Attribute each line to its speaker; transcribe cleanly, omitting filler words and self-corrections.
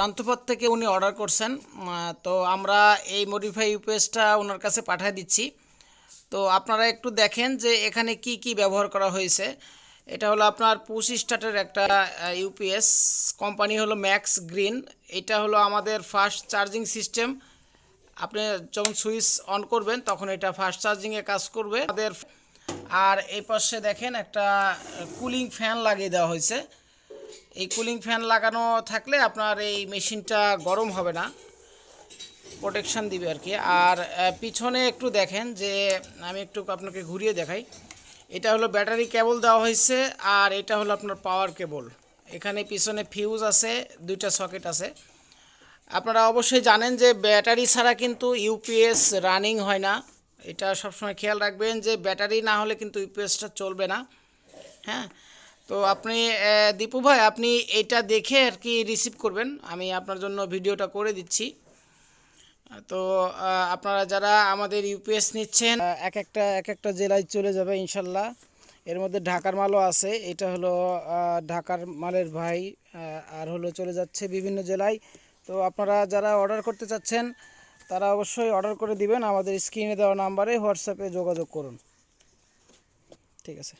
Speaker 1: পান্থপথ থেকে উনি অর্ডার করছেন। তো আমরা এই মডিফাই ইউপিএসটা ওনার কাছে পাঠিয়ে দিচ্ছি। তো আপনারা একটু দেখেন যে এখানে কি কি ব্যবহার করা হয়েছে। এটা হলো আপনার পুশ স্টার্টের একটা ইউপিএস, কোম্পানি হলো ম্যাক্স গ্রিন। এটা হলো আমাদের ফাস্ট চার্জিং সিস্টেম। আপনি যখন সুইচ অন করবেন তখন এটা ফাস্ট চার্জিংয়ে কাজ করবে আমাদের। আর এই পাশে দেখেন একটা কুলিং ফ্যান লাগিয়ে দেওয়া হয়েছে। এই কুলিং ফ্যান লাগানো থাকলে আপনার এই মেশিনটা গরম হবে না, প্রোটেকশান দিবে আর কি। আর পিছনে একটু দেখেন যে আমি একটু আপনাকে ঘুরিয়ে দেখাই। এটা হলো ব্যাটারি কেবল দেওয়া হয়েছে, আর এটা হলো আপনার পাওয়ার কেবল। এখানে পিছনে ফিউজ আছে, দুইটা সকেট আছে। আপনারা অবশ্যই জানেন যে ব্যাটারি ছাড়া কিন্তু ইউপিএস রানিং হয় না। এটা সবসময় খেয়াল রাখবেন যে ব্যাটারি না হলে কিন্তু ইউপিএসটা চলবে না। হ্যাঁ, তো আপনি দীপু ভাই, আপনি এটা দেখে আর কি রিসিভ করবেন, আমি আপনার জন্য ভিডিওটা করে দিচ্ছি। তো আপনারা যারা আমাদের ইউপিএস নিচ্ছেন, এক একটা জেলায় চলে যাবে ইনশাল্লাহ। এর মধ্যে ঢাকার মালও আছে। এটা হলো ঢাকার মালের ভাই, আর হলো চলে যাচ্ছে বিভিন্ন জেলায়। তো আপনারা যারা অর্ডার করতে চাচ্ছেন তারা অবশ্যই অর্ডার করে দিবেন। আমাদের স্ক্রিনে দেওয়া নাম্বারে হোয়াটসঅ্যাপে যোগাযোগ করুন। ঠিক আছে।